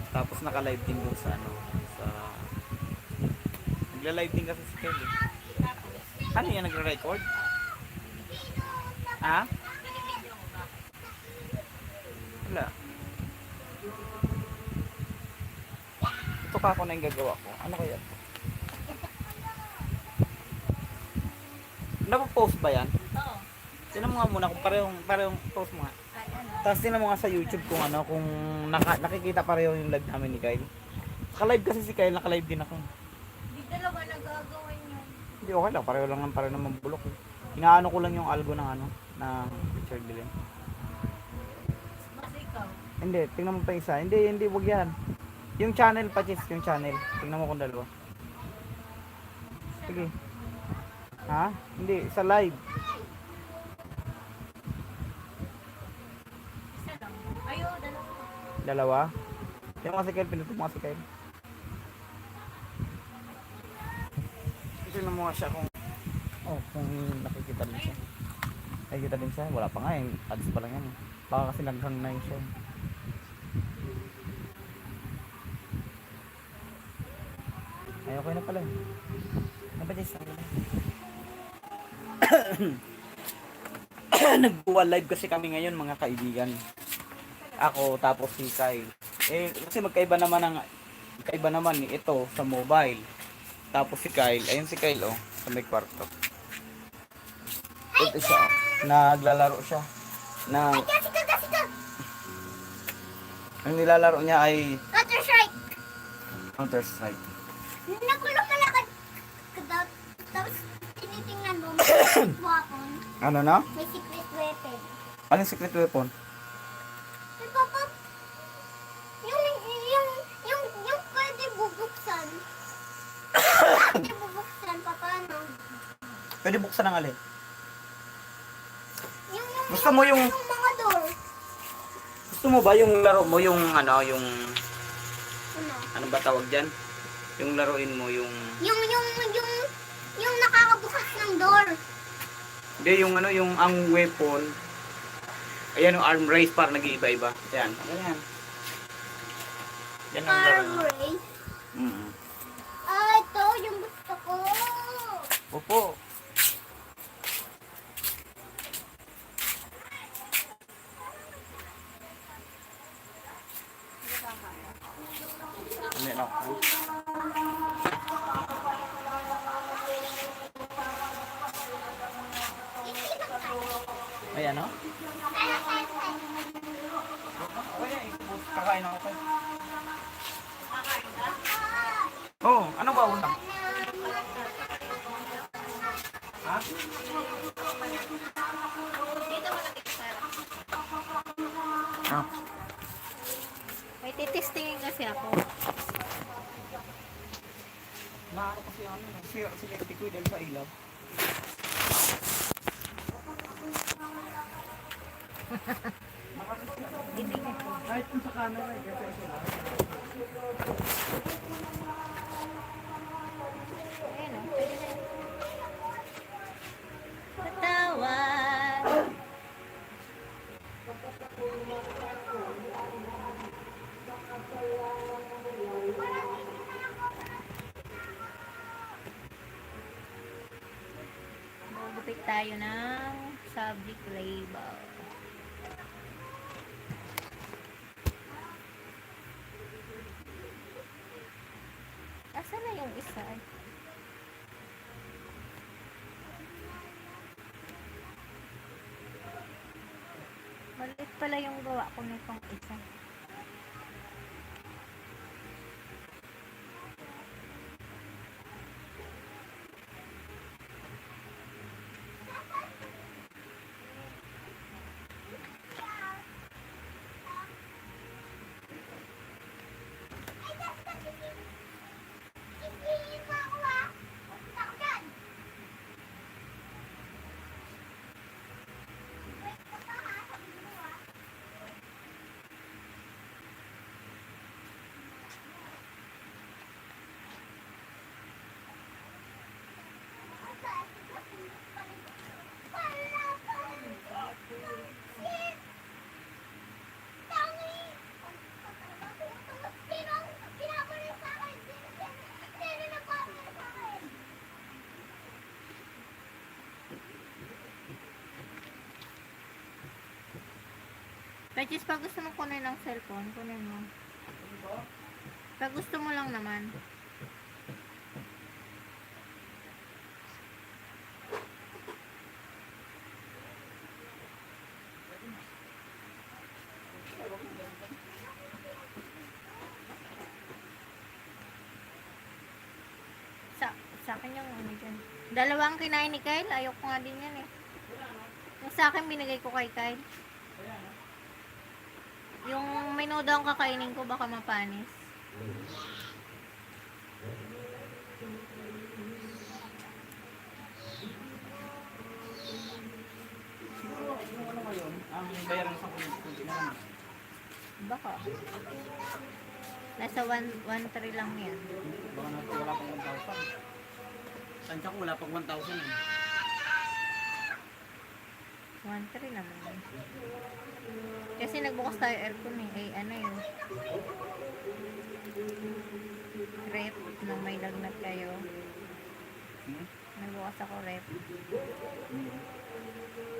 Tapos naka-live din doon sa ano, sa nagla-live din kasi si Kelly. Ano yan, nagre-record? Ha? Wala. Ito ka ako na yung gagawa ko. Ano kaya? Napo-post ba yan? Oo. Tingnan mo nga muna kung parehong post mo nga. Ay, ano? Tapos tingnan mo nga sa YouTube kung ano, kung nakikita pareho yung live namin ni Kyle. Naka-live kasi si Kyle, naka-live din ako. Di dalawa nagagawin yun. Hindi okay lang, pareho naman bulok eh. Inaano ko lang yung algo ng ano, ng Richard Belen. Mas ikaw. Hindi, tingnan mo pa isa. Hindi, wag yan. Yung channel pa, Chis, yung channel. Tingnan mo kung dalawa. Sige. Ha? Hindi, sa live. Isa lang. Ayo, dalawa. Dalawa. Yung mga si Kyle, pinuto mo si Kyle. Tingnan mo nga siya kung kung nakikita din siya. Nakikita din siya. Wala pa nga eh. Ads pa lang yan eh. Baka kasi naghang na yun siya. Ay, okay na pala. Nabatis na pala. Nag-dual live kasi kami ngayon mga kaibigan. Ako tapos si Kyle. Kasi magkaiba naman ito sa mobile. Tapos si Kyle, ayun si Kyle sa may kwarto. Ito siya, naglalaro siya. Ang nilalaro niya ay Counter Strike. Counter Strike. Nakulong ka lang tapos tinitingnan mo may weapon. Ano na? May secret weapon. Anong secret weapon? May pop-up. Yung pwede bubuksan. Pwede bubuksan pa paano? Pwede buksan ng alin? Gusto mo yung mga door. Gusto mo ba yung laro mo yung Ano? ano ba tawag diyan? Yung laruin mo yung Yung nakakabukas ng door. hindi yung yung ang weapon. Ayan yung arm race para nag-iiba-iba. Ayan. Ayan. Yan ang laro. Arm race. Mm. Ito yung gusto ko. Opo. Ano na ako? Ay ano? Kakain ako pa. Oh, ano ba ulam? Ha? Dito mo natikisara. Ah. May titistingin kasi ako. Naano kasi ano, si Leti ko dahil sa ilaw. Kahit kung sa camera eh, kasi sila. Ayan o, pwede na yun. Patawan. Magupit tayo ng subject label. Asan na yung isa? Maliit pala yung gawa ko nitong isa. Pachis, pag gusto mo kunin ng cellphone, kunin mo. Pag gusto mo lang naman. Sa, sa akin yung ano dyan. Dalawang kinain ni Kyle. Ayoko nga din yan eh. Yung sa akin binigay ko kay Kyle. Yung minuda ang kakainin ko baka mapanis. Siguro, yung ano ngayon, ang bayaran sa kunti na naman. Baka. Nasa 1.3 lang yan. Baka na wala pang 1,000. Tansya ko wala pang 1,000 eh. 1.3 naman. Kasi nagbukas tayo aircon eh. Ay ano yun. Rep. Nung may lagnat kayo. Nagbukas ako rep.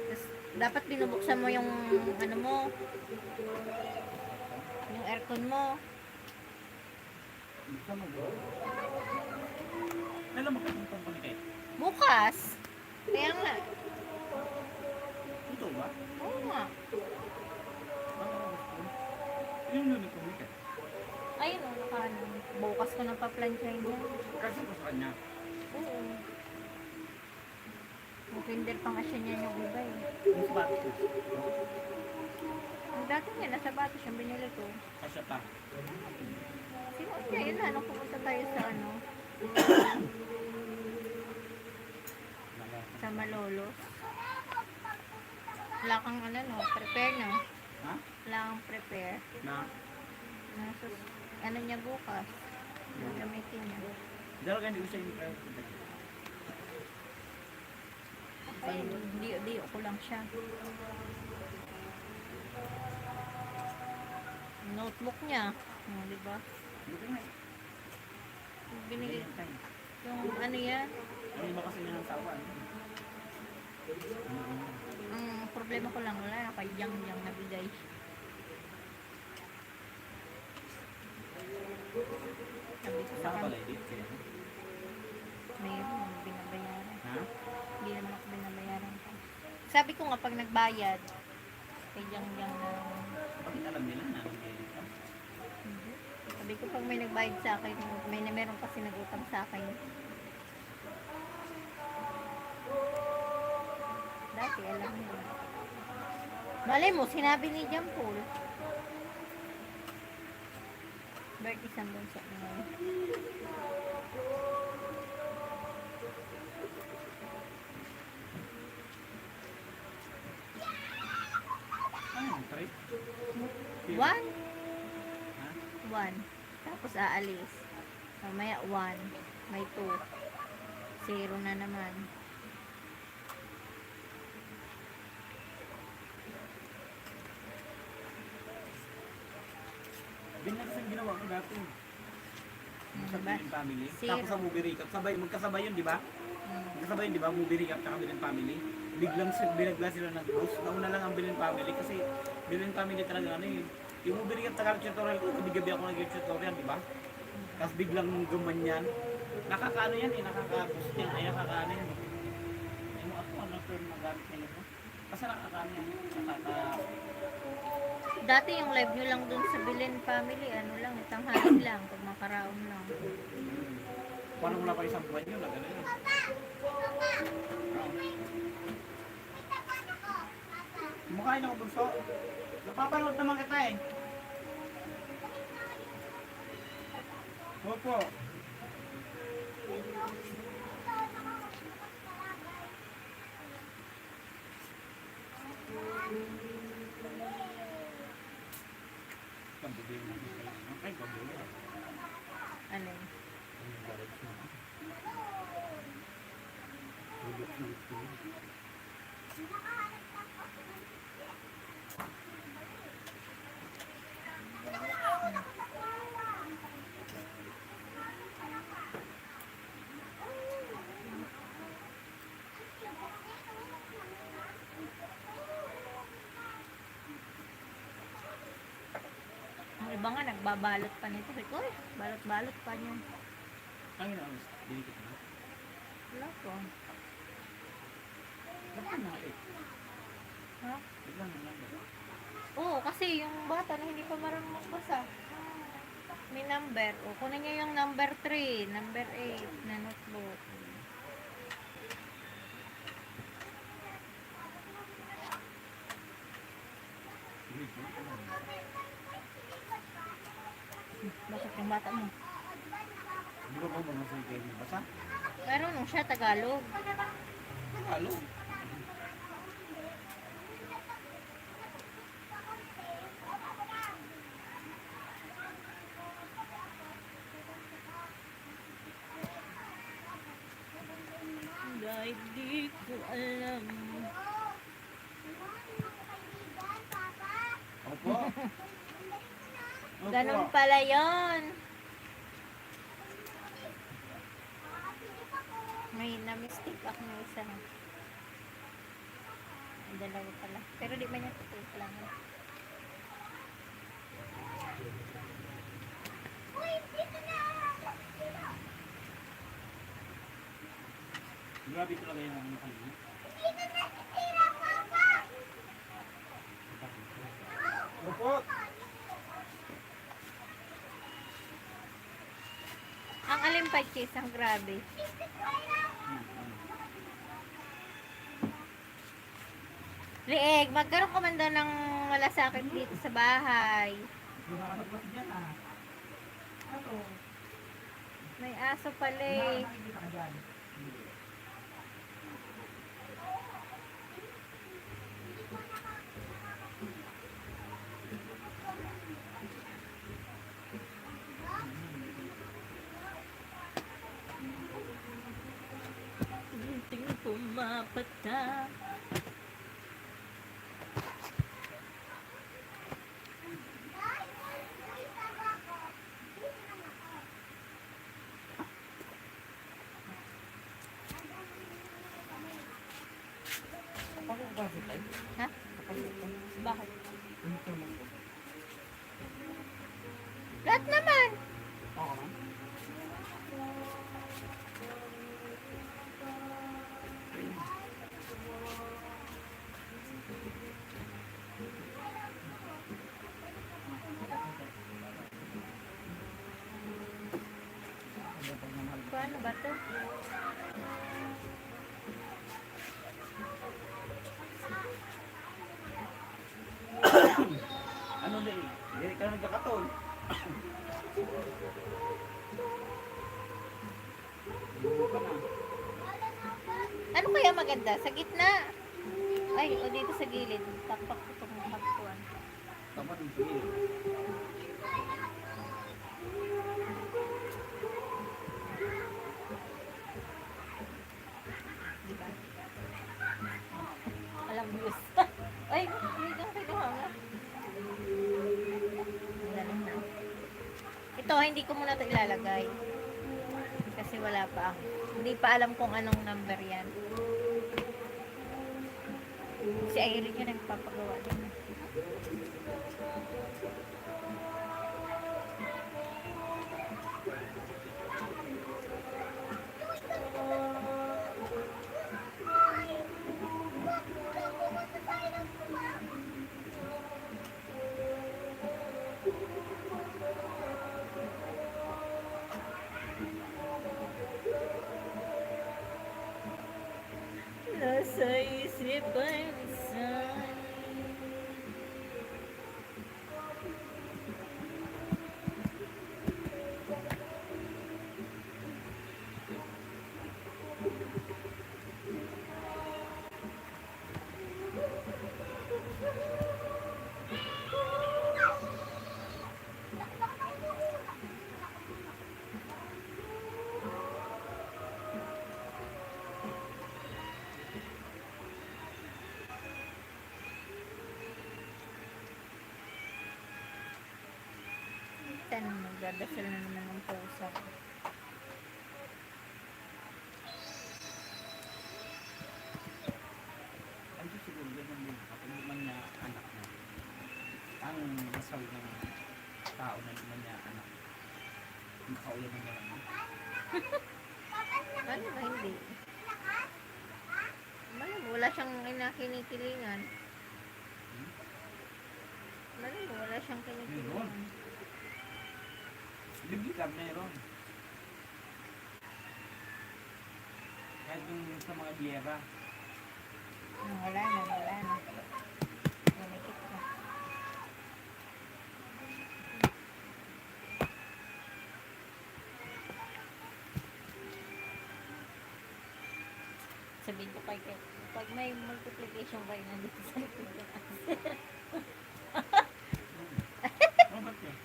Tapos, dapat binubuksan mo yung ano mo. Yung aircon mo. Buksan mo ba? Kailan magkakumpang ko ni Kay? Bukas. Kaya nga. Ito ba? Oo nga. Yung lunit ko ni Kay. Ayun o, nakaano. Bukas ko na pa-planchain yan. Kasi ko sa kanya. Oo. Kinder pa nga siya niya yung iba eh. Yung sapatos ko. Ang dati niya, nasa batis yung binili ko. Kasya pa. Sinuot niya yun na, nung pumunta tayo sa ano, sa Malolos. Wala kang ano no, prepare na. Ha? Wala kang prepare. Na? Nasa, ano niya bukas. Gagamitin niya. Dahil ka hindi ko siya yung private. Ay, di ko lang siya. Notebook niya. Oh, di ba? Buti nga eh. Binigay. Ganyan tayo. Yung ano yan, Ano ba kasi niya ng tawa? ang problema ko lang wala, kay Yang nabigay. Sabi ko sa Saan ka pala kanya, edit? mayroon, binabayaran. Ha? Hindi naman ako binabayaran pa. Sabi ko nga, pag nagbayad, kay Yang na, Bakit alam nila na nag-edit ka? hindi. Sabi ko, pag may nagbayad sa akin, meron kasi nag-utang sa akin. Dati, alam mo. Malay mo, sinabi ni John Paul. Birthday sa bunso mo. Ano yung trip? One. Ha? One. Tapos aalis. Mamaya one. May two. Zero na naman. Binag yung ginawa ko dati. Sa Diba? Bilin Family. Zero. Tapos sa movie recap. Magkasabay yun, di ba? Magkasabay yun, di ba? Movie recap at Bilin Family. Binagla sila nag-post. Nauna lang ang Bilin Family kasi Bilin Family talaga ano eh. Yung movie recap na tutorial ko, gabi-gabi ako nag-tutorial, di ba? Tapos biglang gumanyan. Nakakaano yan eh, nakaka-boost yan. Ay, nakakaano yan. Ay mo ako, ano term na gamit nila po? Kasi nakakaano yan. Dati yung live nyo lang dun sa Bilin Family, ano lang, tanghali lang, pag makaraon lang. Paano wala pa isang buwan yun? Nagano yun. Kumakain ako bunso. Napapanood naman kita eh. Opo. Pambili mo. Okay, pambili. Ano yun? iba nga nagbabalot pa nito. Sabi ko, balot-balot pa niyo. Ang ina, dinikit na. Wala po. Bakit na eh? Ha? Biglang na lang. Oo, kasi yung bata na hindi pa marunong magbasa. May number. O, kunin niyo yung number 3, number 8 na notebook. Bakit yung bata mo? Di ba ba mga sige kayo basa? Marunong siya Tagalog. Tagalog. Dahil di ko alam. Opo. Opo. Ganun pala yon. May na-mistake ako ng isa. Ang dalawa pala. Pero di man niya tutulog lang. Grabe talaga yung mga kanina. Opo. Ang alimpad cheese, ang grabe. Lieg, magkaroon ka man daw ng malasakit dito sa bahay. May aso pala eh. Gunting pumapata. Ha? Bakit? Lahat naman. Oo man. Paano ba to? Ano na eh? Hindi ka nagkakatol. Bubo ka na. Ano kaya maganda? Sa gitna? Ay, o dito sa gilid. Takpak ko itong hagpuan. Tama ng sige. Diba? Alam views. Ay, hindi kang kinuha nga. Galing na. Ito, hindi ko muna ito ilalagay. Kasi wala pa. Hindi pa alam kung anong number yan. Si Irene yung nagpapagawa din. Nasa isipan sa Tanong, magdadasal na naman ng pusa. Ano siguro ganyan din. Kapag man niya anak niya. Ang dasal ng tao Ano niya, ano? Nakaulan ng malamang. Ano ba hindi? Wala siyang kinikilingan. Wala siyang kinikilingan. Biblikab meron. Kahit yung sa mga biyera. Wala na. Manikit na. Sabihin ko kay Kat, pag may multiplication kayo nandito sa likod ng answer. Ano ba't yun?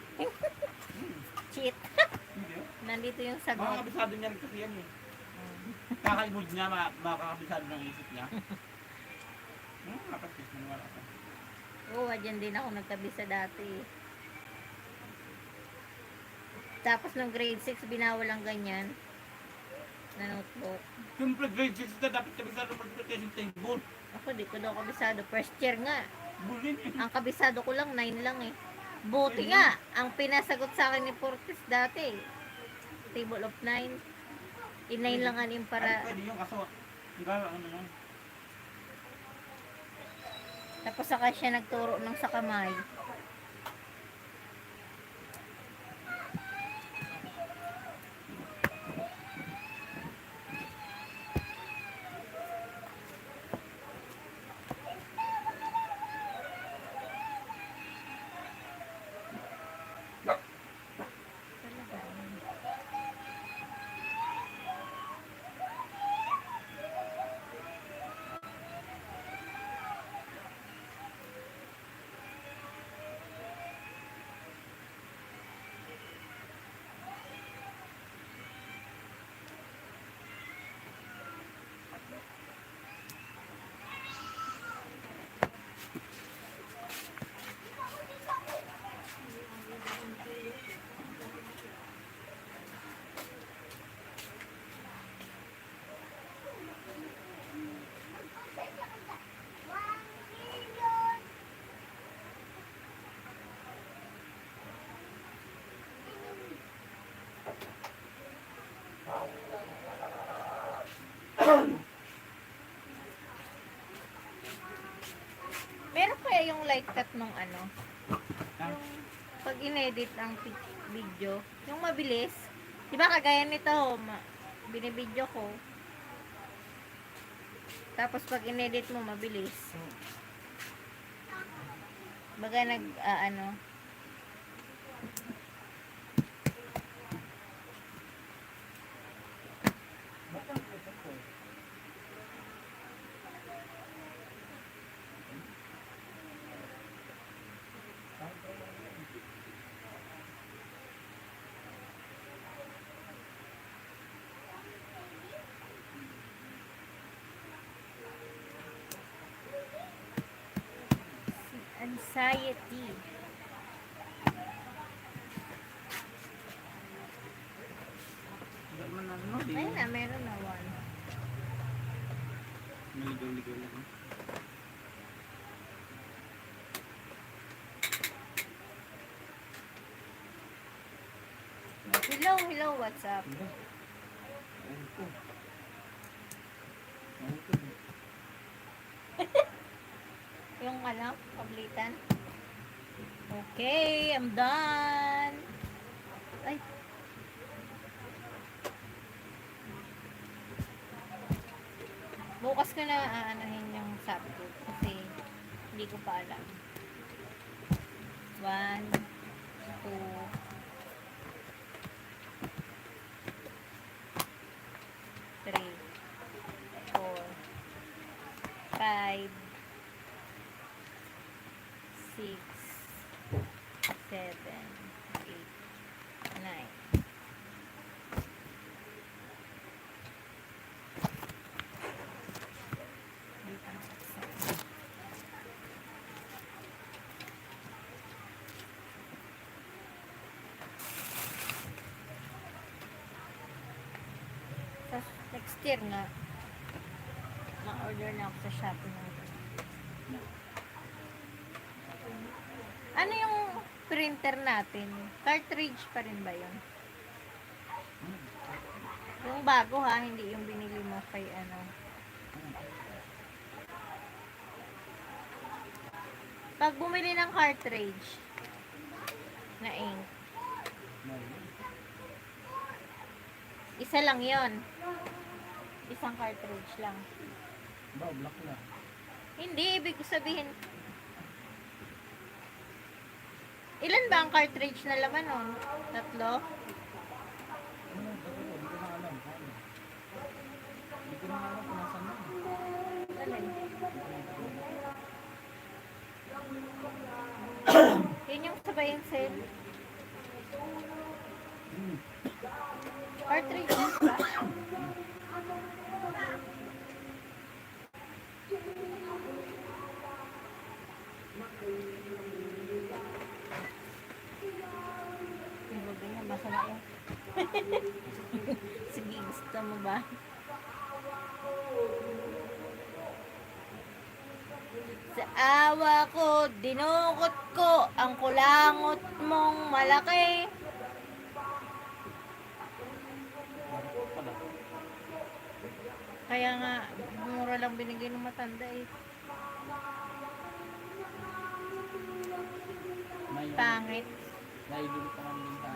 Cheat. Hindi. Nandito yung sagot. Makakabisado niya rin kasi yan eh. Kakalimod niya, makakabisado ng isip niya. Kapag wala ka. Oo, dyan din ako nagkabisa dati. Tapos nung grade 6, binawal ang ganyan na notebook. Siyempre grade 6 na dapat kabisado ng multiplication table. Ako, di ko daw kabisado. First year nga. Bulin eh. Ang kabisado ko lang, 9 lang eh. Buti nga, ang pinasagot sa akin ni Fortis dati, table of 9. In 9 lang anim Ay, para... pwede yung kaso. Hanggang ano yun. Tapos saka siya nagturo ng sa kamay. Meron kaya yung light cut nung ano? Yung pag inedit ang video, yung mabilis. Di ba kagaya nito, binibidyo ko. Tapos pag inedit mo, mabilis. Baga ano, anxiety. Hindi man ano. Ayun na, meron na one. Naligaw-ligaw lang. Hello, what's up? Ano po? Ano po? Yung ano, pablitan. Okay, I'm done. Ay. Bukas ko na aanahin yung subject kasi hindi ko pa alam. 1, 2, 3, 4, 5, 6, 7, 8, 9. Tapos next year nga, ma-order na ako sa Shopee ng ano yung printer natin, cartridge pa rin ba yun? Yung bago ha, hindi yung binili mo kay ano. Pag bumili ng cartridge na ink, isa lang yon, isang cartridge lang. Ba, black na. Hindi, ibig sabihin, ilan ba ang cartridge na laman nun? 3? Hindi ko na alam kung nasaan na. Alin? Yun yung sabay yung sale. Cartridge ba? Yung babi niya, basa na yun. Sige, gusto mo ba? Sa awa ko, dinukot ko ang kulangot mong malaki. Kaya nga, mura lang binigay ng matanda eh. Pangit. Naibili pa ng linta.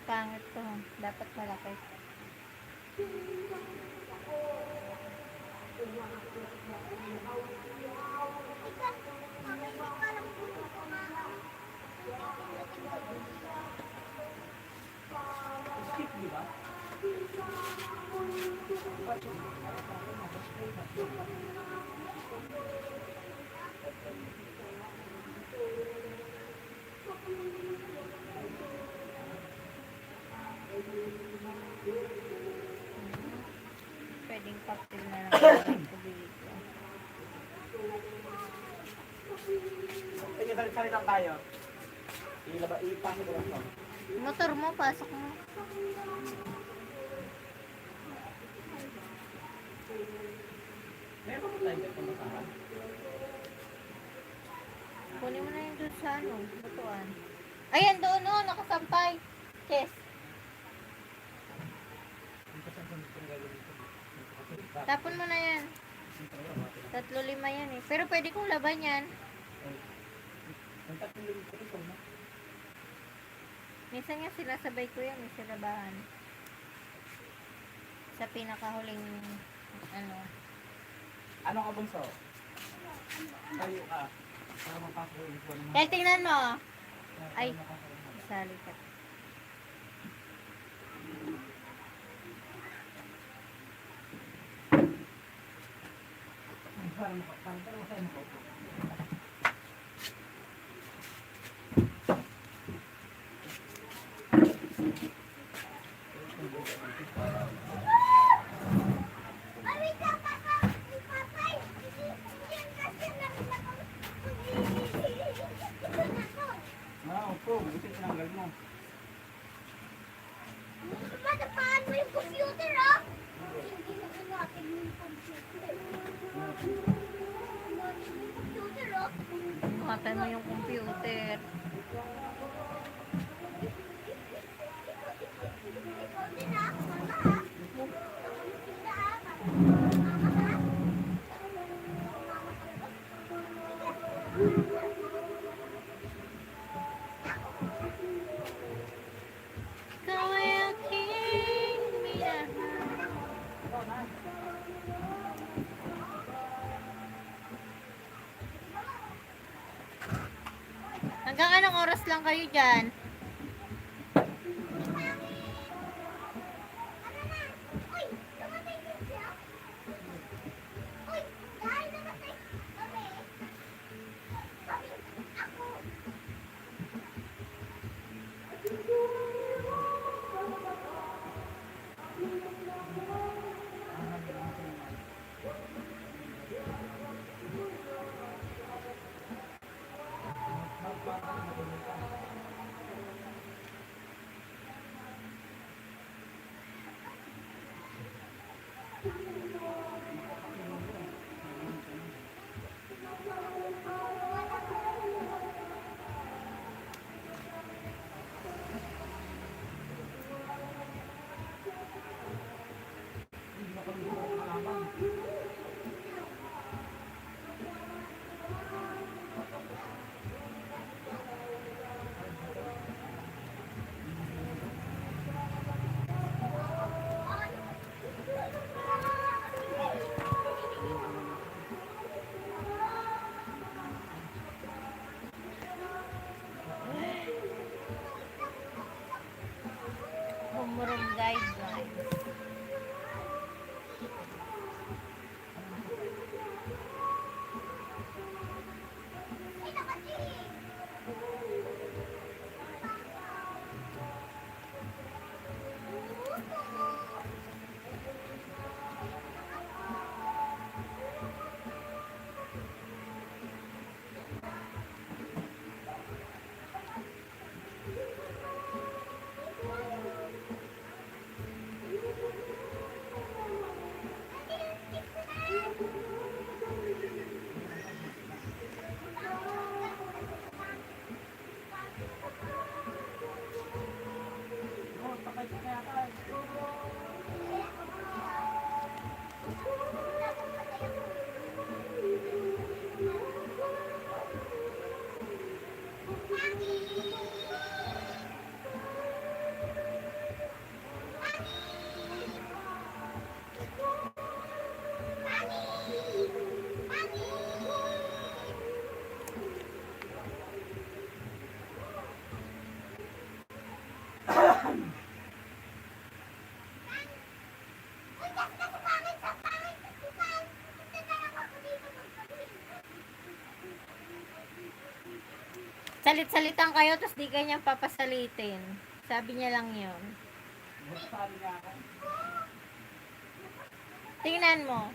Pangit to. Dapat malaki. Skip, di ba? Pwedeng cocktail na lang. Pabili ko. Sige, sali lang tayo. Ipasok ko lang to. Motor mo, pasok mo. Meron mo tayo dito masahan. Kunin mo na yung doon sa ano, butuan. Ayan doon oh, nakasampay. Yes. Tapon mo na yan. 3-5 yan eh. Pero pwede kong laban yan. Minsan nga sinasabay ko yan, sa labahan. Sa pinakahuling, ano. Ano ka bunso? Tayo ka. Para mapapaulit ko naman. Kaya tingnan mo. Ay, sali ka. Para masaya mo ko. Opo, buti tinanggal mo. Matapahan mo yung computer, ah! Hindi na natin yung computer. Yung computer, ah! Matay mo yung computer. Ikaw din, ah! Mama, ah! Kita, ah! Mama, ah! Ikaw ay aking minahal. Hanggang anong oras lang kayo dyan? Uy! Namatay din siya! Uy! Dahil namatay! Kami! Kami! Ako! Puro guidelines. Salit-salitan kayo, tapos di kanya papasalitin. Sabi niya lang yun. Sabi niya ako. Tingnan mo.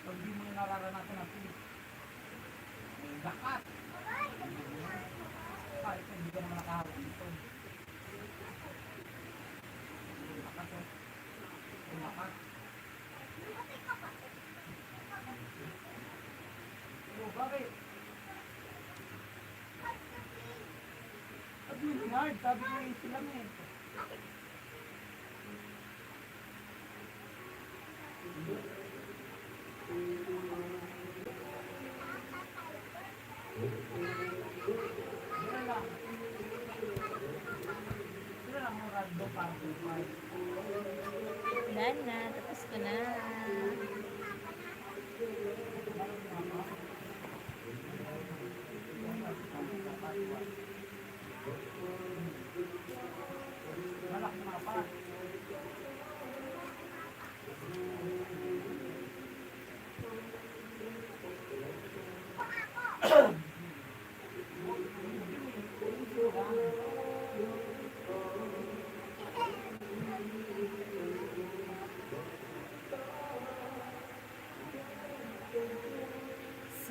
Hindi mo nararanasan natin. Lakat. Kahit hindi ka naman nakaharap dito. Lakat o. Lakat. Oh, bakit? Sabi yung hard, sabi ko yung sila eh. Wala na, tapos ko na.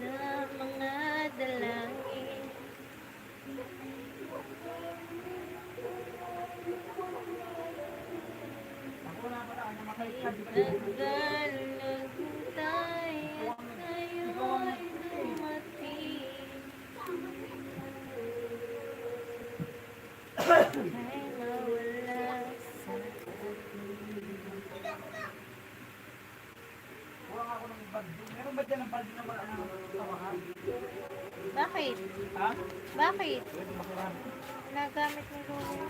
Sa mga dalangin, tagal naghintay at ngayon dumating. Ay mawala sa atin. Kuha ako ng balde. Meron ba dyan ang balde na wala ng tawahan? Bakit? Ha? Bakit? Pwede makuha. Nagamit ni Lolo.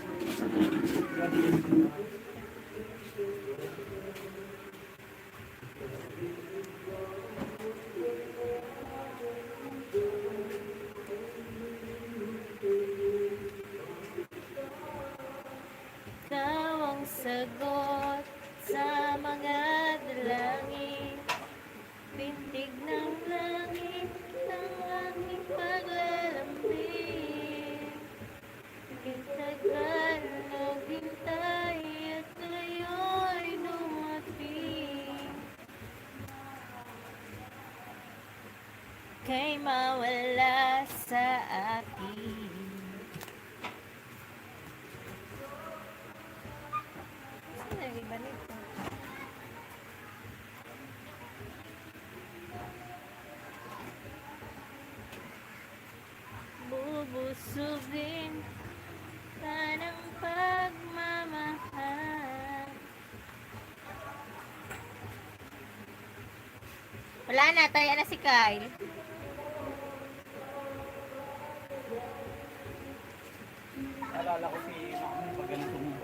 Ikaw ang sagot sa mga dalangin, pintig ng langit ng aking paglalambing. Tagal naghintay at ngayon dumating. Kay mawala sa akin. Saan ang iba nito? Bubusugin ka ng pagmamahal. Wala na, taya na si Kyle. Alala ko si Mami pag ganito mo.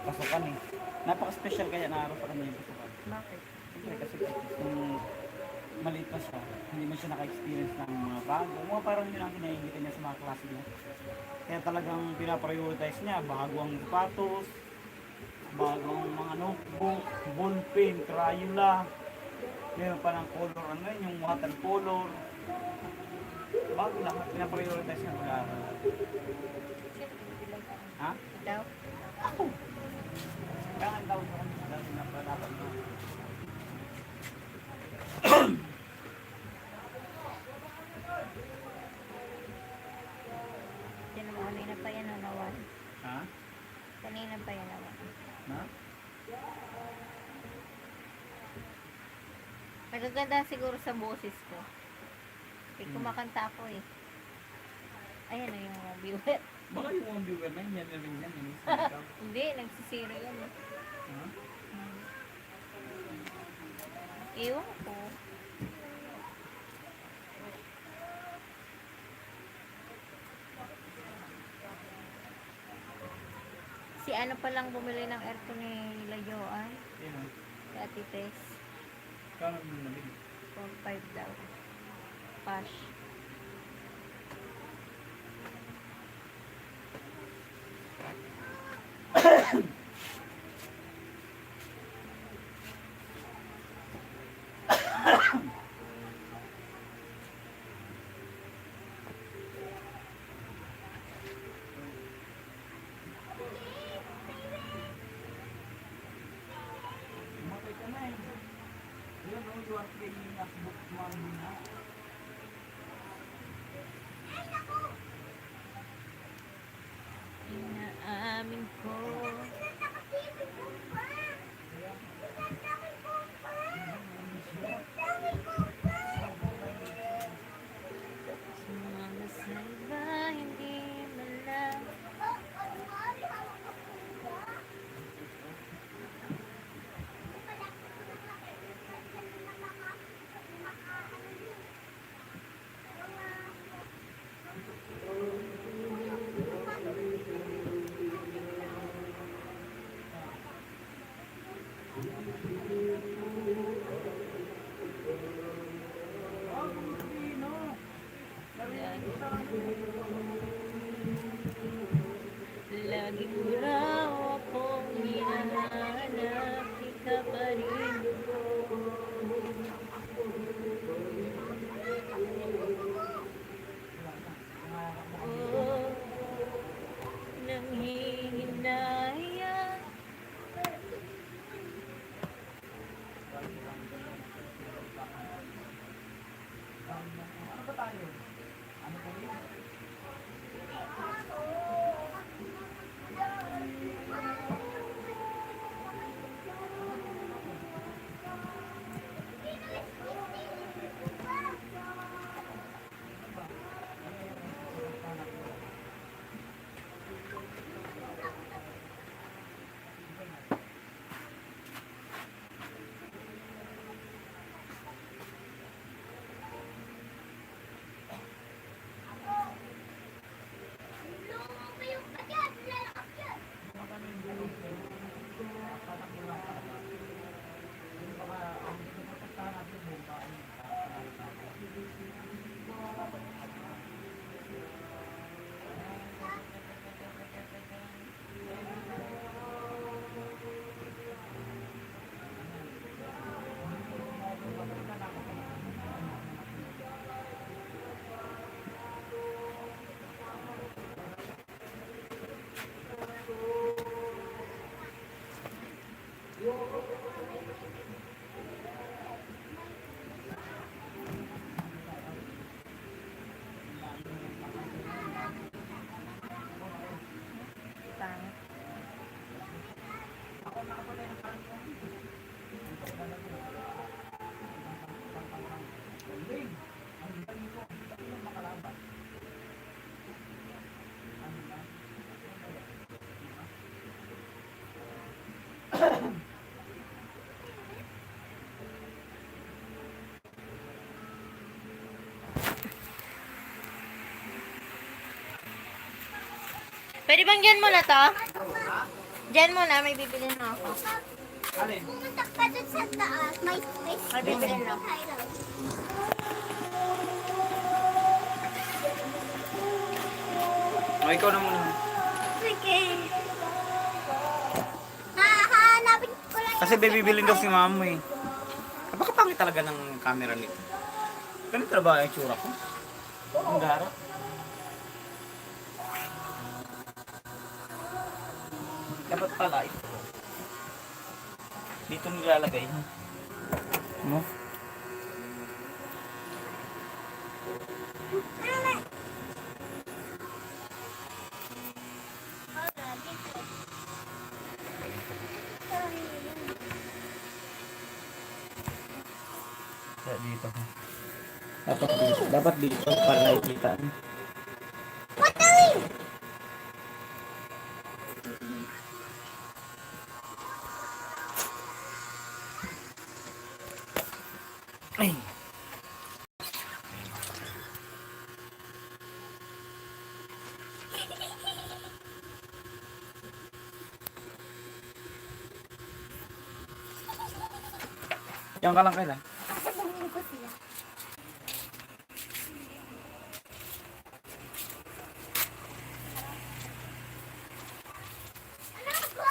Pasukan eh. Napaka-special kaya na araw sa kanya yung pasukan. Bakit? Siyempre kasi kung maliit pa siya, hindi man siya naka-experience ng mga bago. Mga parang yun ang kinaingitan niya sa mga klase niya. Kaya talagang pinaprioritize niya, bago ang sapatos, bago ang mga notebook, ballpen, Crayola, meron pa ng color, ano yun, yung watercolor. Bago lahat, pinaprioritize niya mag-aaral. Sino bibilang ka? Ha? Daw? Ako! Kaya ang tawag ko kami, dahil dapat mo. Yan mo, kanina pa yan nawan. Ha? Kanina pa yan nawan. Ha? Nagaganda siguro sa boses ko. Eh, kumakanta ako eh. Ayan na yung mga viewer. Baka yung mga viewer na yan na rin yan. Yung sinigaw. Hindi, nagsisiro yan eh. Ha? Ewan ko. Si ano pa lang bumili ng aircon ni Layoan? Yan o. Si Ate Tess. Kano mo nabili? 4-5 daw. Cash. Umatay ka na eh. Yan o, you are playing as bookman na. Inaamin ko. Mga salba, hindi man lang. Lagi mo raw akong hinahanap, ika pa rin ako. Oh, nanghihinayang. Ano ba tayo? Ano ba yun? Pangit. Pwede bang dyan muna to? Dyan muna, may bibilin na ako. Alin? Pumunta ka dun sa taas. May Ay, bibili na. highlight. O, ikaw na muna. Sige. Hahanapin ko lang Kasi bibilin daw si mama eh. Napakapangit talaga ng camera nito. Ganito na ba ang itsura ko? Ang gara. Dapat pala ito. Dito nilalagay. No? Dito. Dapat dito para nakikita. Patayin! Ay. Yan ka lang kailan. Sasabihin ko sila. Anak ko!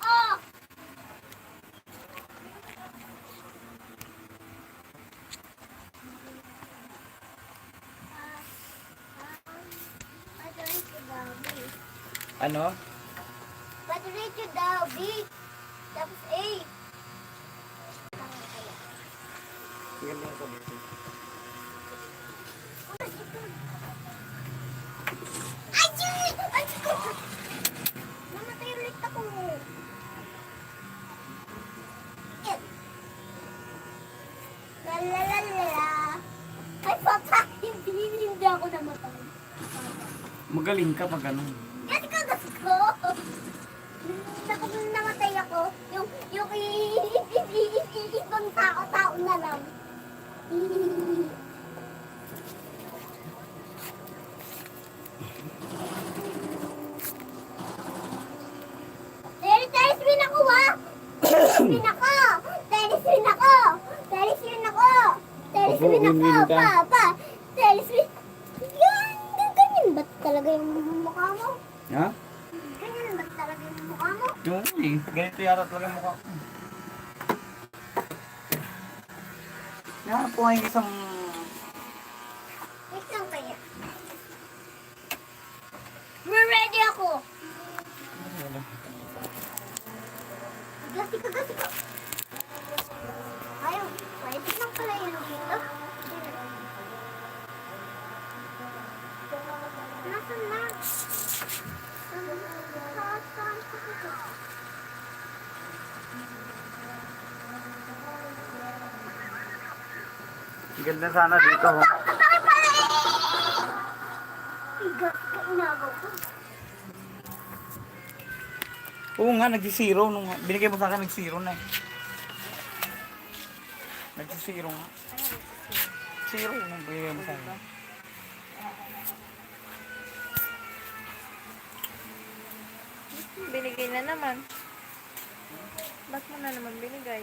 Oh! Patuloy daw, B. Ano? Patuloy daw, B. Tapos A. Ganda ko dito. Ay, ay, ko! Namatay ulit ako. Yan. Lalalala. Ay, papa, hindi ako namatay. Magaling ka pag ganun. Kasi kagas ko. Kapag namatay ako, yung ibang tao na lang. Tennis win ako, ha? Tennis win ako! Tennis win ako! Tennis win ako! Tennis Opo, win ako, win-win ka. papa! Tennis win... Yan! Ganyan ba talaga yung mukha mo? Ha? Ganyan ba talaga yung mukha mo? Yung eh. Ganito yata talaga ang mukha ko. Nahanap ko nga yung isang... Wait lang kaya. Ready ako! Gasi ka. Ayaw, pwede lang pala yun dito. Nasaan na? Saan ko dito? Ganda sana dito. Oh. Bakit pala eh? Igas ka inagaw ko. Oo nga, nag-zero. Nung binigay mo sa akin, nag-zero na eh. Nag-zero nga. Zero nung binigay mo sa akin. Binigay na naman. Ba't mo na naman binigay?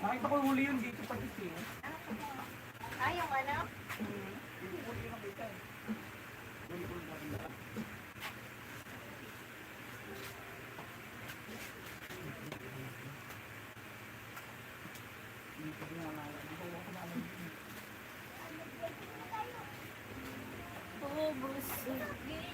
Nakita ko huli yun dito pati siya. Ay, yung ano? busugin.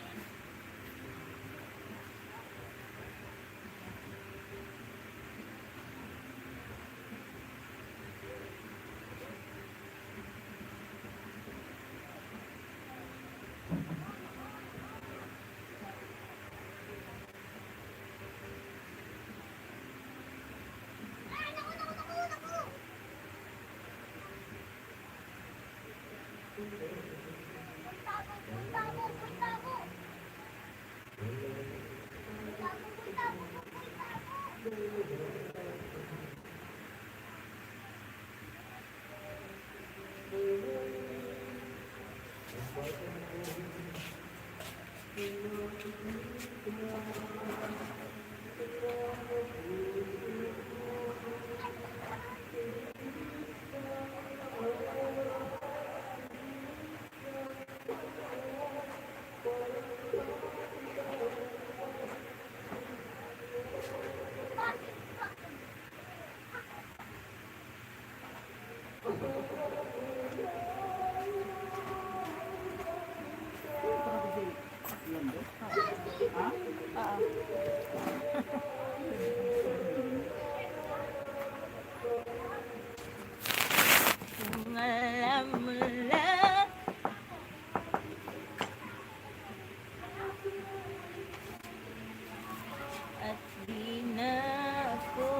Kung alam mo lang at di na ako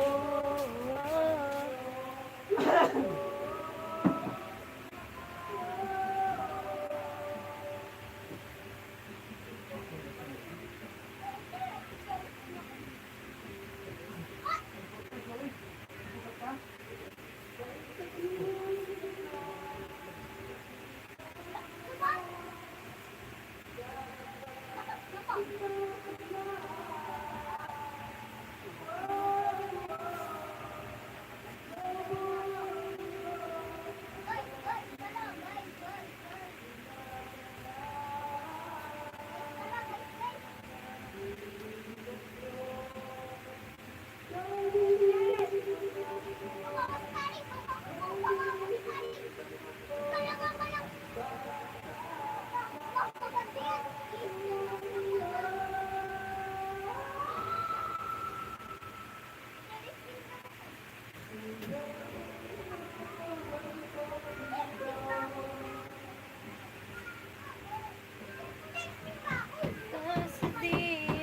kasi di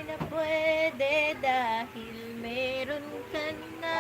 na pwede dahil meron ka na.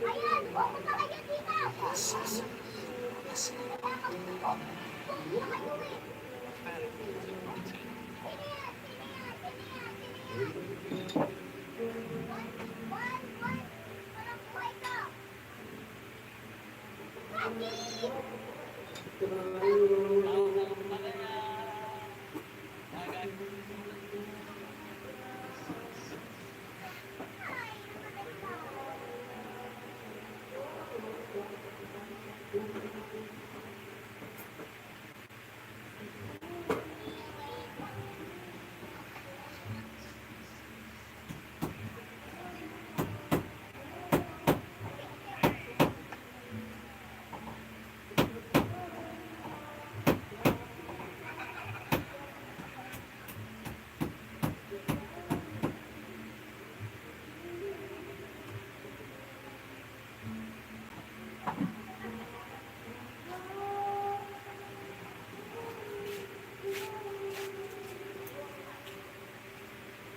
Ayan, pumunta kayo dito.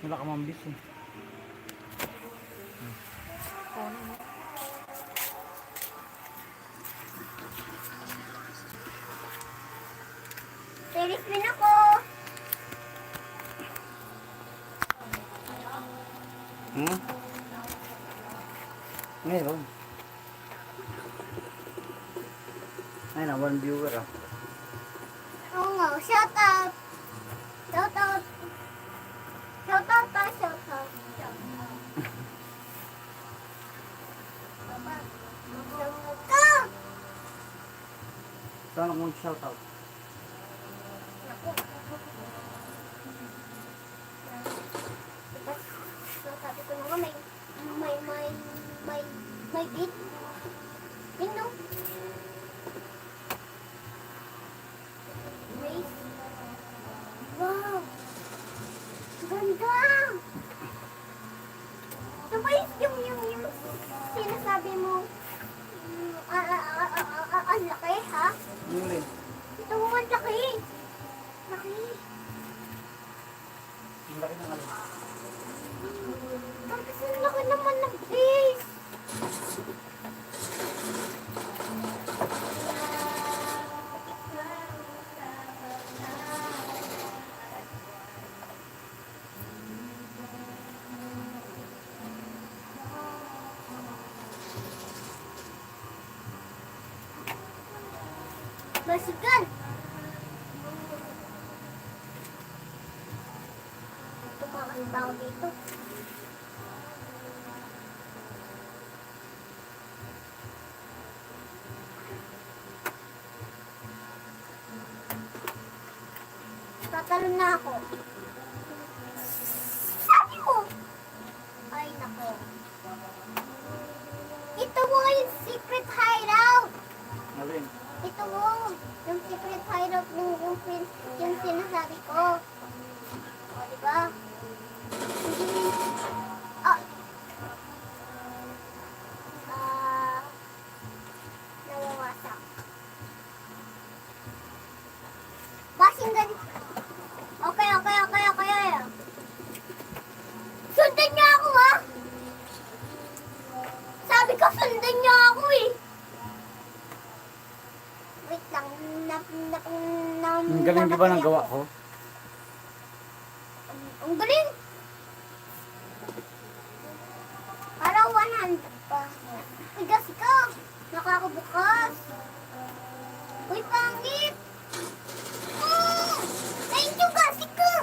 Wala ka mambis eh. Service min ako. Hmm? Meron. Ay na, one viewer ah. Oo nga, shout out. Shout out. Shout out pa, shout out. Shout out ka. Saan ako mag-shoutout? So, sabi ko na nga, may beat. Yun, no? Grace. Wow. Ganda. Ito ba yung sinasabi mo, ang laki, ha? Yun rin. Ito mo, ang laki. Laki. Ang laki ng ano. Tapos ang laki naman ng base. Masigan. Ito pa ang tao dito. Tatalon na ako. Sabi mo! Ay, nako. Ito mo yung secret hideout. Ano rin? Ito mo, yung secret hideout yung sinasabi ko. O, diba? Hindi, ah, nawawasak. Basinggan. Okay. Sundan niya ako, ha? Sabi ko, sundan niya ako, eh. Wait lang, Ang galing di ba ng gawa ko? Ang galing! Parang 100 pa. Tigas ka! Nakakabukas! Uy, pangit! Thank you, kasi ka!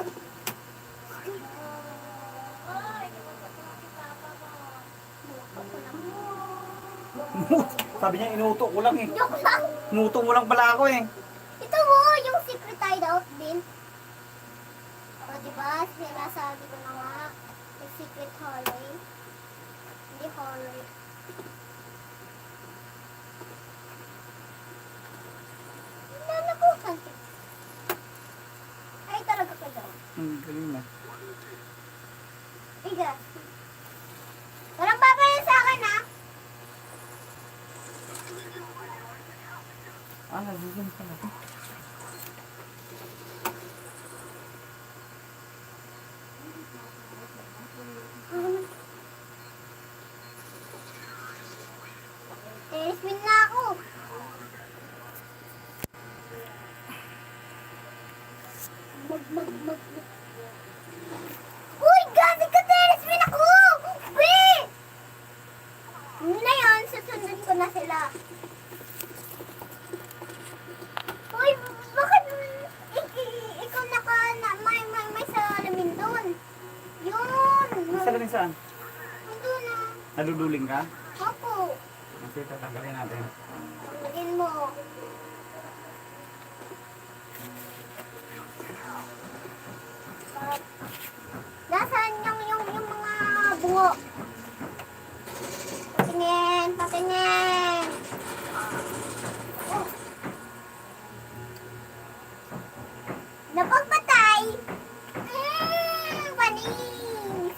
Sabi niya inuto ko lang eh. Joke lang! Inuto mo lang pala ako eh. Ito mo, yung secret hideout din. O, diba? Sinasabi ko na nga. Yung secret hallway. Hindi hallway. Nanakuhan ko. Ay, talaga kayo. Ang galing na. Iga. Walang papayin sa akin, ha? Ah, nagugin pala ko. Mag. Uy, gabi ka, Teres! Win ako! Wait! Na yun, susunod ko na sila. Uy, bakit ikaw may salamin doon? Yun! Salamin saan? Doon na. Naduduling ka? Opo. Kasi tatanggalin natin. Tanggalin mo. Nasaan yung mga bungo? Patingin. Oh. Napagpatay. Panis.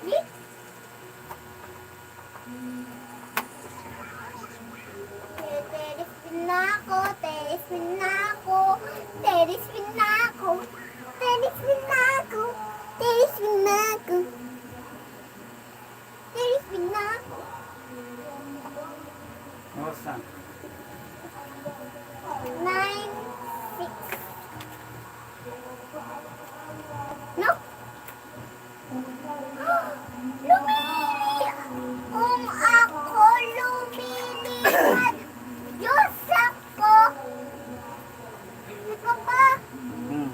Di? Teres win na ako. Teres win na ako. Teres win na ako. Teres win na ako. Teres win na ako. Teres win na ako. Oras na. 9, 6. No? Lumili! Kung ako lumilipad, Diyos ako! Ano ka ba? Hmm.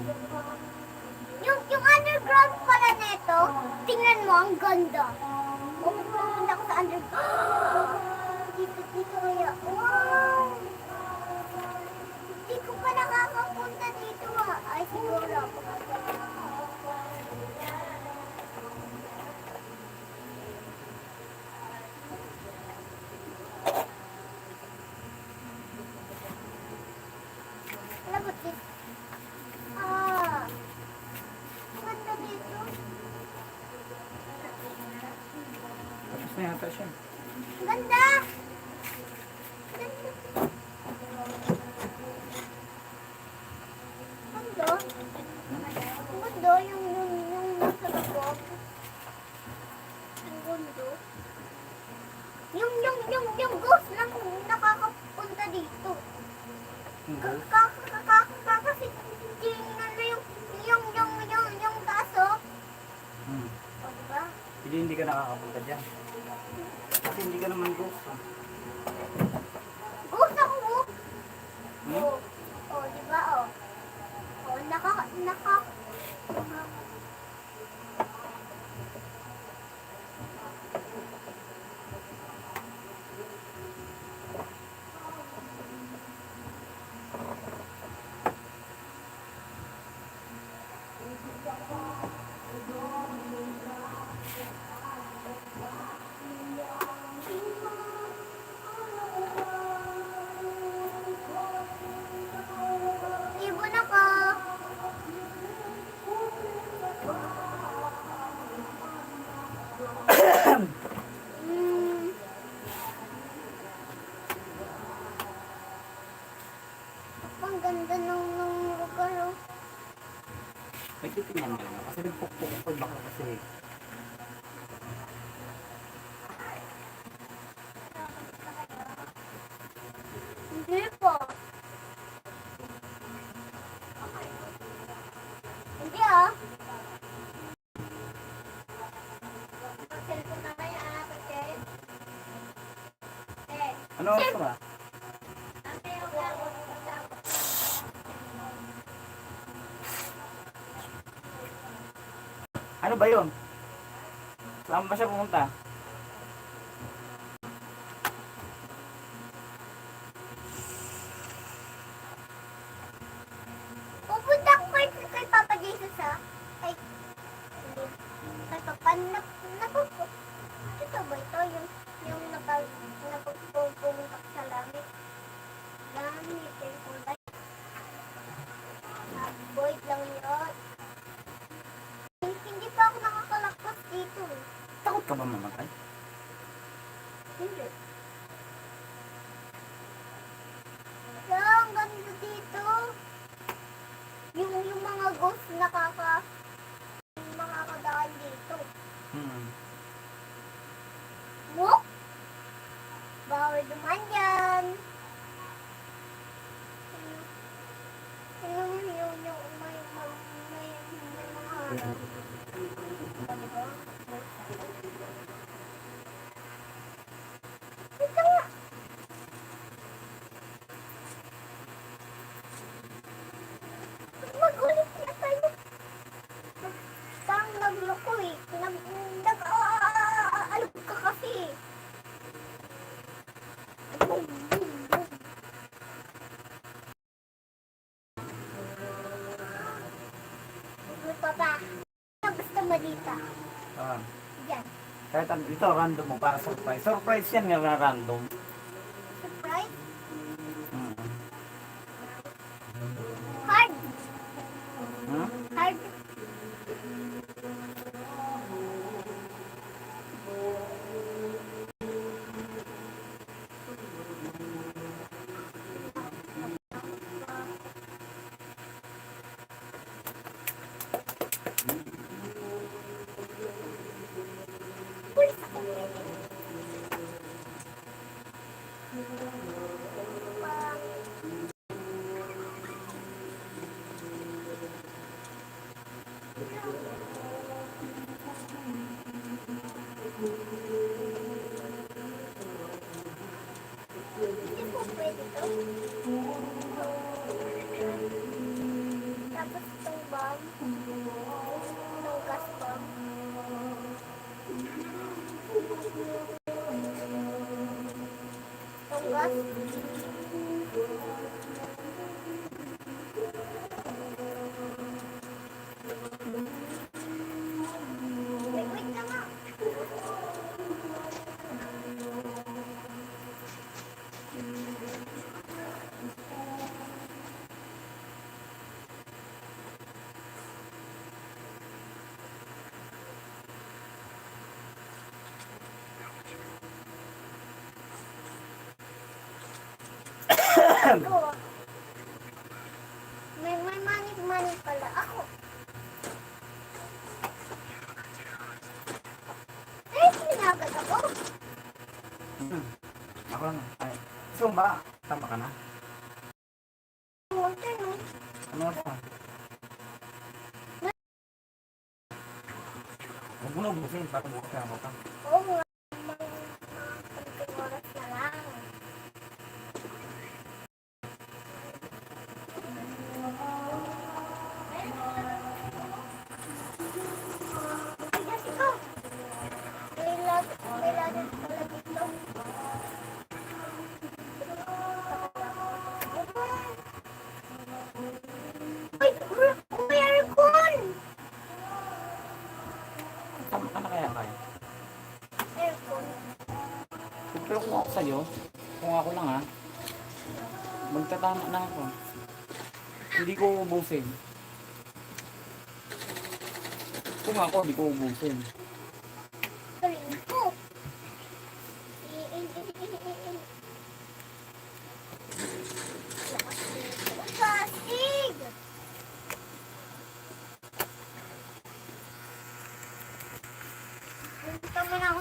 Yung underground pala nito, tingnan mo, ang ganda. Kung pupunta ko sa underground, dito kaya, wow! Hindi ko pa nakakapunta dito Ay, siguro ako. Labot dito. Ganda dito. Tapos na yata siya. Ganda! Ganda. Ganda yung nasa labog. Ang ganda. Yung ghost lang nakakapunta dito. Kasi tingnan mo yung taas, oh. Hmm. O, diba? Hindi ka nakakapunta dyan. Kasi hindi ka naman ghost. Ghost ako, oh. Hmm? Oh, diba, oh. Oh, ibon ako. Hmm. Ang ganda ng lugar, oh. May titingnan mo lang. Kasi nagpukpukpul baka kasi. Hindi po. Hindi, ah. Mag-cellphone na kaya, kasi. Ano oras ka ba? Ano ba yun? Saan ba siya pumunta? Pupunta ko kay Papa Jesus, ha? Ay, hindi. Kay Papa, ito ba ito? Yung napagpupunta sa langit. Langit, yung kulay. Void lang yun. Hindi pa ako nakakalakpas dito. Takot ka ba mamatay? Hindi. Ang ganda dito. Yung mga ghost nakakadaan Hmm. Mo? Bawal naman yan. Yung may mga harap. Diba? Ito nga. Magulit na tayo. Parang nagloko eh. Nag-aalog ka kasi. Papa, ano gusto mo dito? Ah. Yan. Kahit ito, random mo para surprise. Surprise yan nga random. Surprise? Hmm. Hard. Hmm? Hard. Uy, sakit yan eh. Parang hindi po pwede to. Tapos itong bomb. Itong gas bomb. Itong gas. Wait lang ah. Ako. May money pala ako. Eh, sinagad ako. Hmm. Ako na. Ay. So ba? Tama ka na? Water, no? Ano oras na? Huwag mo na ubusin. Patubok ka mo ka. Oo nga. Mga oras na lang. Tigas ikaw. May lagat pala dito. Ay, may aircon! Tama ka na kaya kayo? Aircon. Pero kung ako sa'yo, kung ako lang ha, magtatama na ako. Hindi ko ubusin. Kung ako, hindi ko ubusin.